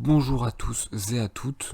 Bonjour à tous et à toutes,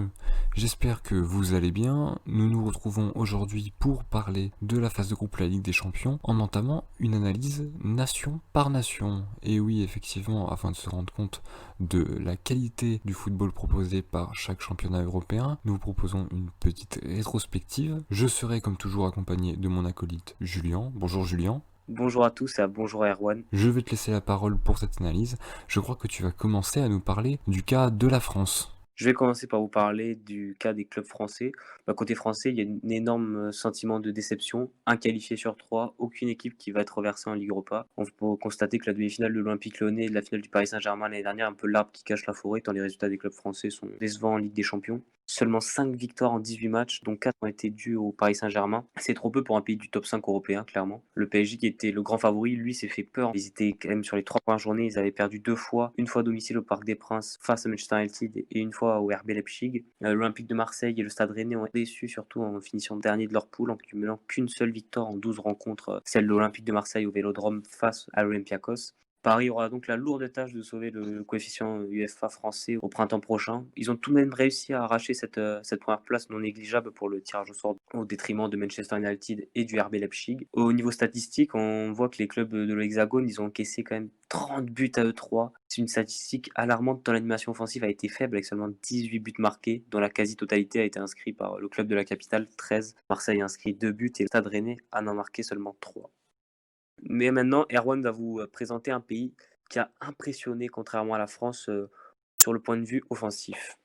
j'espère que vous allez bien. Nous nous retrouvons aujourd'hui pour parler de la phase de groupe de la Ligue des Champions en entamant une analyse nation par nation. Et oui, effectivement, afin de se rendre compte de la qualité du football proposé par chaque championnat européen, nous vous proposons une petite rétrospective. Je serai comme toujours accompagné de mon acolyte Julien. Bonjour Julien. Bonjour à tous et bonjour à Erwan. Je vais te laisser la parole pour cette analyse. Je crois que tu vas commencer à nous parler du cas de la France. Je vais commencer par vous parler du cas des clubs français. Côté français, il y a un énorme sentiment de déception. Un qualifié sur trois, aucune équipe qui va être reversée en Ligue Europa. On peut constater que la demi-finale de l'Olympique Lyonnais et la finale du Paris Saint-Germain l'année dernière, un peu l'arbre qui cache la forêt, tant les résultats des clubs français sont décevants en Ligue des Champions. Seulement 5 victoires en 18 matchs, dont 4 ont été dues au Paris Saint-Germain. C'est trop peu pour un pays du top 5 européen, clairement. Le PSG, qui était le grand favori, lui, s'est fait peur. Ils étaient quand même sur les 3 premières journées, ils avaient perdu 2 fois. Une fois à domicile au Parc des Princes face à Manchester United et une fois au RB Leipzig. L'Olympique de Marseille et le Stade Rennais ont déçu, surtout en finissant dernier de leur poule, en cumulant qu'une seule victoire en 12 rencontres, celle de l'Olympique de Marseille au Vélodrome face à l'Olympiakos. Paris aura donc la lourde tâche de sauver le coefficient UEFA français au printemps prochain. Ils ont tout de même réussi à arracher cette première place non négligeable pour le tirage au sort au détriment de Manchester United et du RB Leipzig. Au niveau statistique, on voit que les clubs de l'Hexagone, ils ont encaissé quand même 30 buts à eux 3. C'est une statistique alarmante tant l'animation offensive a été faible avec seulement 18 buts marqués, dont la quasi-totalité a été inscrite par le club de la capitale, 13. Marseille a inscrit 2 buts et le Stade Rennais en a marqué seulement 3. Mais maintenant, Erwan va vous présenter un pays qui a impressionné, contrairement à la France, sur le point de vue offensif.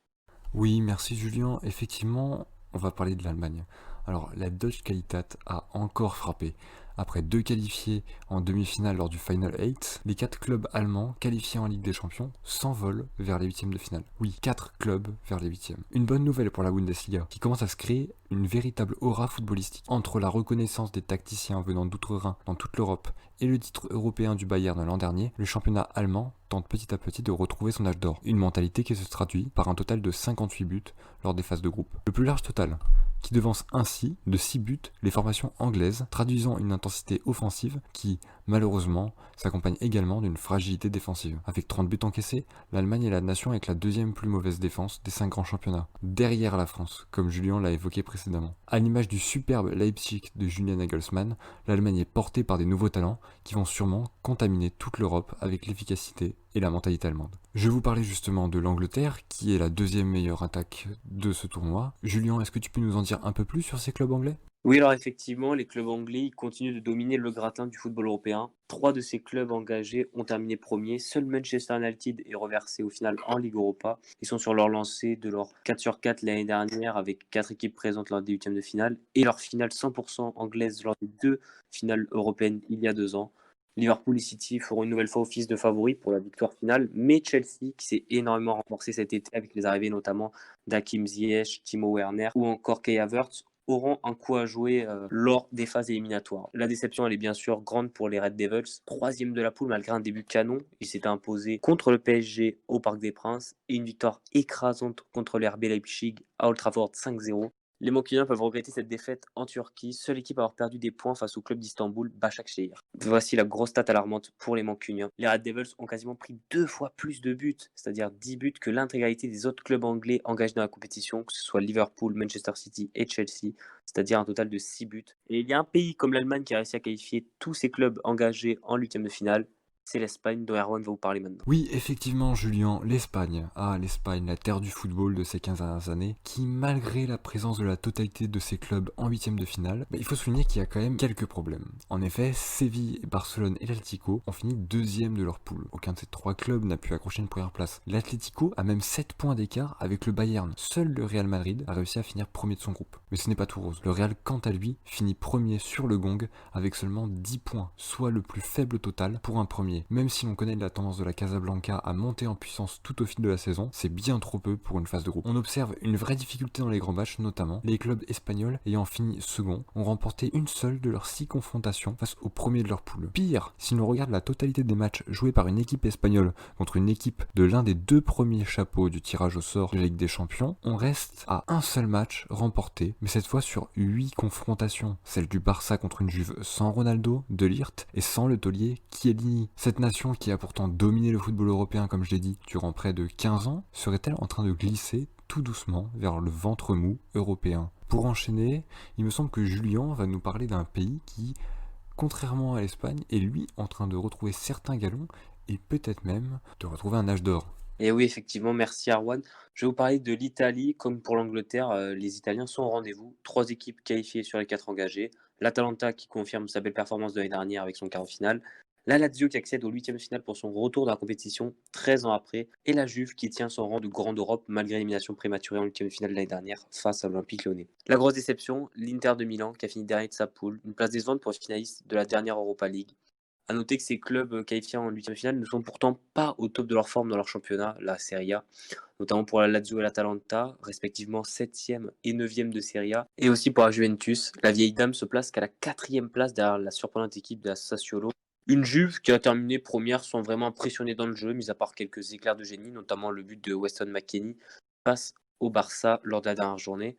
Oui, merci Julien. Effectivement, on va parler de l'Allemagne. Alors, la Deutsche Qualität a encore frappé. Après 2 qualifiés en demi-finale lors du Final 8, les 4 clubs allemands qualifiés en Ligue des Champions s'envolent vers les huitièmes de finale. Oui, 4 clubs vers les huitièmes. Une bonne nouvelle pour la Bundesliga, qui commence à se créer une véritable aura footballistique. Entre la reconnaissance des tacticiens venant d'outre-Rhin dans toute l'Europe et le titre européen du Bayern l'an dernier, le championnat allemand tente petit à petit de retrouver son âge d'or. Une mentalité qui se traduit par un total de 58 buts lors des phases de groupe. Le plus large total, qui devance ainsi de 6 buts les formations anglaises, traduisant une intensité offensive qui, malheureusement, s'accompagne également d'une fragilité défensive. Avec 30 buts encaissés, l'Allemagne est la nation avec la deuxième plus mauvaise défense des 5 grands championnats, derrière la France, comme Julien l'a évoqué précédemment. À l'image du superbe Leipzig de Julian Nagelsmann, l'Allemagne est portée par des nouveaux talents qui vont sûrement contaminer toute l'Europe avec l'efficacité et la mentalité allemande. Je vous parlais justement de l'Angleterre, qui est la deuxième meilleure attaque de ce tournoi. Julien, est-ce que tu peux nous en dire un peu plus sur ces clubs anglais ? Oui, alors effectivement, les clubs anglais ils continuent de dominer le gratin du football européen. 3 de ces clubs engagés ont terminé premiers. Seul Manchester United est reversé au final en Ligue Europa. Ils sont sur leur lancée de leur 4 sur 4 l'année dernière avec 4 équipes présentes lors des huitièmes de finale et leur finale 100% anglaise lors des 2 finales européennes il y a 2 ans. Liverpool et City feront une nouvelle fois office de favoris pour la victoire finale, mais Chelsea, qui s'est énormément renforcé cet été avec les arrivées notamment d'Hakim Ziyech, Timo Werner ou encore Kai Havertz, auront un coup à jouer lors des phases éliminatoires. La déception, elle est bien sûr grande pour les Red Devils, troisième de la poule malgré un début canon. Ils s'étaient imposés contre le PSG au Parc des Princes et une victoire écrasante contre les RB Leipzig à Old Trafford 5-0. Les Mancuniens peuvent regretter cette défaite en Turquie, seule équipe à avoir perdu des points face au club d'Istanbul, Başakşehir. Voici la grosse stat alarmante pour les Mancuniens. Les Red Devils ont quasiment pris 2 fois plus de buts, c'est-à-dire 10 buts que l'intégralité des autres clubs anglais engagés dans la compétition, que ce soit Liverpool, Manchester City et Chelsea, c'est-à-dire un total de 6 buts. Et il y a un pays comme l'Allemagne qui a réussi à qualifier tous ses clubs engagés en huitième de finale, c'est l'Espagne dont Erwan va vous parler maintenant. Oui, effectivement, Julien, l'Espagne. Ah, l'Espagne, la terre du football de ces 15 dernières années, qui, malgré la présence de la totalité de ses clubs en huitième de finale, il faut souligner qu'il y a quand même quelques problèmes. En effet, Séville, Barcelone et l'Atlético ont fini deuxième de leur poule. Aucun de ces 3 clubs n'a pu accrocher une première place. L'Atlético a même 7 points d'écart avec le Bayern. Seul le Real Madrid a réussi à finir premier de son groupe. Mais ce n'est pas tout rose. Le Real, quant à lui, finit premier sur le gong avec seulement 10 points, soit le plus faible total pour un premier. Même si l'on connaît la tendance de la Casablanca à monter en puissance tout au fil de la saison, c'est bien trop peu pour une phase de groupe. On observe une vraie difficulté dans les grands matchs, notamment les clubs espagnols ayant fini second ont remporté une seule de leurs 6 confrontations face au premier de leur poule. Pire, si l'on regarde la totalité des matchs joués par une équipe espagnole contre une équipe de l'un des 2 premiers chapeaux du tirage au sort de la Ligue des Champions, on reste à un seul match remporté, mais cette fois sur 8 confrontations. Celle du Barça contre une Juve sans Ronaldo, De Ligt et sans le taulier Chiellini. Cette Cette nation qui a pourtant dominé le football européen, comme je l'ai dit, durant près de 15 ans, serait-elle en train de glisser tout doucement vers le ventre mou européen? Pour enchaîner, il me semble que Julien va nous parler d'un pays qui, contrairement à l'Espagne, est lui en train de retrouver certains galons et peut-être même de retrouver un âge d'or. Et oui, effectivement, merci Arwan. Je vais vous parler de l'Italie. Comme pour l'Angleterre, les Italiens sont au rendez-vous. 3 équipes qualifiées sur les 4 engagées. L'Atalanta qui confirme sa belle performance de l'année dernière avec son quart de finale. La Lazio qui accède au huitième de finale pour son retour dans la compétition 13 ans après. Et la Juve qui tient son rang de grande Europe malgré l'élimination prématurée en huitième de finale de l'année dernière face à l'Olympique Lyonnais. La grosse déception, l'Inter de Milan qui a fini dernier de sa poule. Une place décevante pour le finaliste de la dernière Europa League. À noter que ces clubs qualifiés en huitième de finale ne sont pourtant pas au top de leur forme dans leur championnat, la Serie A, notamment pour la Lazio et l'Atalanta, respectivement 7e et 9e de Serie A, et aussi pour la Juventus. La vieille dame se place qu'à la 4e place derrière la surprenante équipe de la Sassuolo. Une Juve qui a terminé première sans vraiment impressionner dans le jeu, mis à part quelques éclairs de génie, notamment le but de Weston McKennie face au Barça lors de la dernière journée.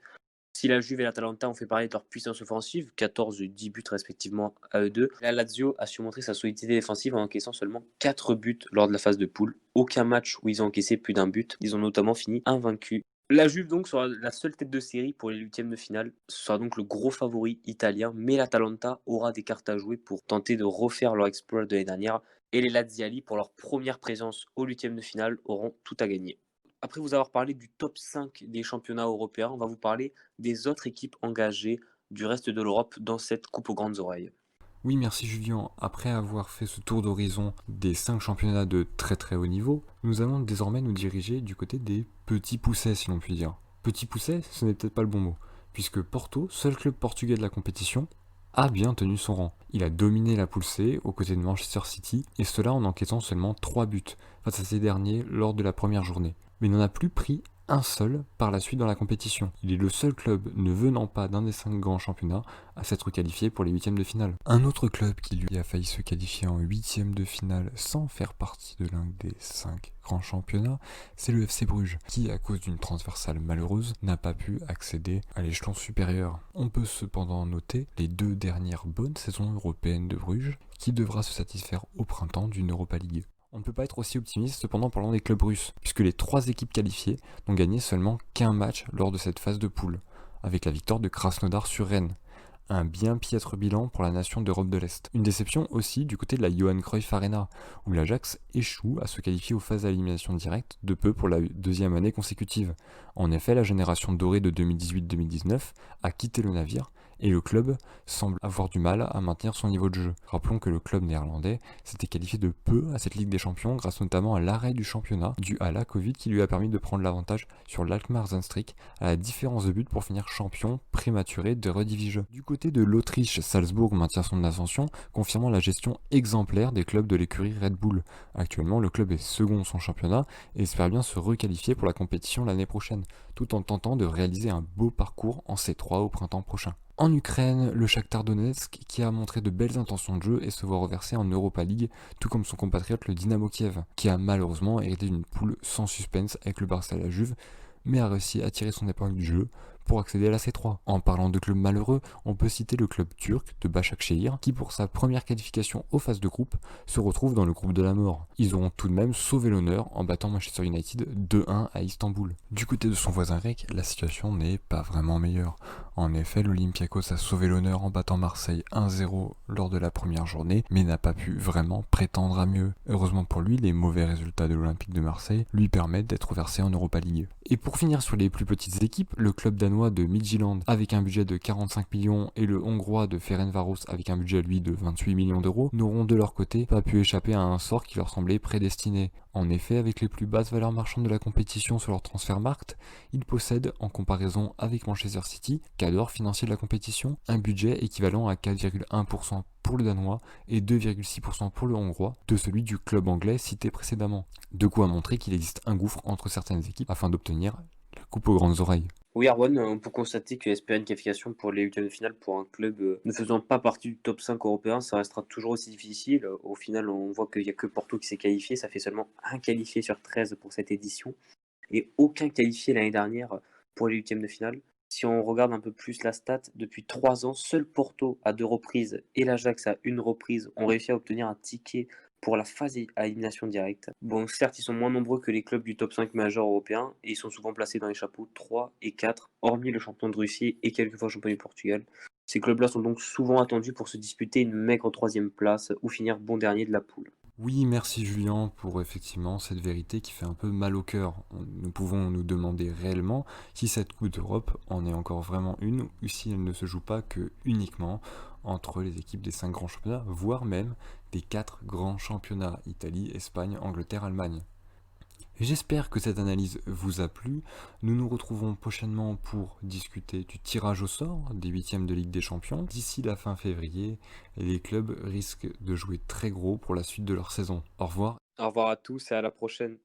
Si la Juve et l'Atalanta ont fait parler de leur puissance offensive, 14 et 10 buts respectivement à eux deux, la Lazio a su montrer sa solidité défensive en encaissant seulement 4 buts lors de la phase de poule. Aucun match où ils ont encaissé plus d'un but. Ils ont notamment fini invaincus. La Juve donc sera la seule tête de série pour les huitièmes de finale. Ce sera donc le gros favori italien, mais l'Atalanta aura des cartes à jouer pour tenter de refaire leur exploit de l'année dernière. Et les Laziali, pour leur première présence au huitième de finale, auront tout à gagner. Après vous avoir parlé du top 5 des championnats européens, on va vous parler des autres équipes engagées du reste de l'Europe dans cette coupe aux grandes oreilles. Oui, merci Julien. Après avoir fait ce tour d'horizon des 5 championnats de très très haut niveau, nous allons désormais nous diriger du côté des petits poussets, si l'on peut dire. Petits poussets, ce n'est peut-être pas le bon mot, puisque Porto, seul club portugais de la compétition, a bien tenu son rang. Il a dominé la poule C aux côtés de Manchester City, et cela en encaissant seulement 3 buts face à ces derniers lors de la première journée. Mais il n'en a plus pris un seul par la suite dans la compétition. Il est le seul club ne venant pas d'un des 5 grands championnats à s'être qualifié pour les huitièmes de finale. Un autre club qui lui a failli se qualifier en huitième de finale sans faire partie de l'un des 5 grands championnats, c'est le FC Bruges, qui à cause d'une transversale malheureuse n'a pas pu accéder à l'échelon supérieur. On peut cependant noter les 2 dernières bonnes saisons européennes de Bruges, qui devra se satisfaire au printemps d'une Europa League. On ne peut pas être aussi optimiste cependant parlant des clubs russes, puisque les 3 équipes qualifiées n'ont gagné seulement qu'un match lors de cette phase de poule, avec la victoire de Krasnodar sur Rennes. Un bien piètre bilan pour la nation d'Europe de l'Est. Une déception aussi du côté de la Johan Cruyff Arena, où l'Ajax échoue à se qualifier aux phases à élimination directe de peu pour la 2e année consécutive. En effet, la génération dorée de 2018-2019 a quitté le navire, et le club semble avoir du mal à maintenir son niveau de jeu. Rappelons que le club néerlandais s'était qualifié de peu à cette Ligue des Champions grâce notamment à l'arrêt du championnat dû à la Covid qui lui a permis de prendre l'avantage sur l'Alkmaar Zanstrik à la différence de but pour finir champion prématuré de Redivisie. Du côté de l'Autriche, Salzbourg maintient son ascension, confirmant la gestion exemplaire des clubs de l'écurie Red Bull. Actuellement, le club est second son championnat et espère bien se requalifier pour la compétition l'année prochaine, tout en tentant de réaliser un beau parcours en C3 au printemps prochain. En Ukraine, le Shakhtar Donetsk qui a montré de belles intentions de jeu et se voit reverser en Europa League, tout comme son compatriote le Dynamo Kiev, qui a malheureusement hérité d'une poule sans suspense avec le Barça et la Juve, mais a réussi à tirer son épingle du jeu pour accéder à la C3. En parlant de clubs malheureux, on peut citer le club turc de Başakşehir qui pour sa première qualification aux phases de groupe se retrouve dans le groupe de la mort. Ils auront tout de même sauvé l'honneur en battant Manchester United 2-1 à Istanbul. Du côté de son voisin grec, la situation n'est pas vraiment meilleure. En effet, l'Olympiakos a sauvé l'honneur en battant Marseille 1-0 lors de la première journée, mais n'a pas pu vraiment prétendre à mieux. Heureusement pour lui, les mauvais résultats de l'Olympique de Marseille lui permettent d'être versé en Europa League. Et pour finir sur les plus petites équipes, le club danois de Midtjylland avec un budget de 45 millions et le hongrois de Ferencváros avec un budget lui de 28 millions d'euros n'auront de leur côté pas pu échapper à un sort qui leur semblait prédestiné. En effet, avec les plus basses valeurs marchandes de la compétition sur leur Transfermarkt, ils possèdent, en comparaison avec Manchester City, cadre financier de la compétition, un budget équivalent à 4,1% pour le danois et 2,6% pour le hongrois de celui du club anglais cité précédemment. De quoi montrer qu'il existe un gouffre entre certaines équipes afin d'obtenir la coupe aux grandes oreilles. Oui, Arwan, on peut constater que espérer une qualification pour les huitièmes de finale pour un club ne faisant pas partie du top 5 européen, ça restera toujours aussi difficile. Au final, on voit qu'il n'y a que Porto qui s'est qualifié, ça fait seulement un qualifié sur 13 pour cette édition, et aucun qualifié l'année dernière pour les huitièmes de finale. Si on regarde un peu plus la stat, depuis 3 ans, seul Porto à 2 reprises et l'Ajax à 1 reprise ont réussi à obtenir un ticket pour la phase à élimination directe. Bon, certes, ils sont moins nombreux que les clubs du top 5 majeur européen et ils sont souvent placés dans les chapeaux 3 et 4, hormis le champion de Russie et quelquefois le champion du Portugal. Ces clubs-là sont donc souvent attendus pour se disputer une maigre troisième place ou finir bon dernier de la poule. Oui, merci Julien pour effectivement cette vérité qui fait un peu mal au cœur. Nous pouvons nous demander réellement si cette Coupe d'Europe en est encore vraiment une ou si elle ne se joue pas que uniquement entre les équipes des 5 grands championnats, voire même des 4 grands championnats, Italie, Espagne, Angleterre, Allemagne. J'espère que cette analyse vous a plu. Nous nous retrouvons prochainement pour discuter du tirage au sort des huitièmes de Ligue des Champions. D'ici la fin février, les clubs risquent de jouer très gros pour la suite de leur saison. Au revoir. Au revoir à tous et à la prochaine.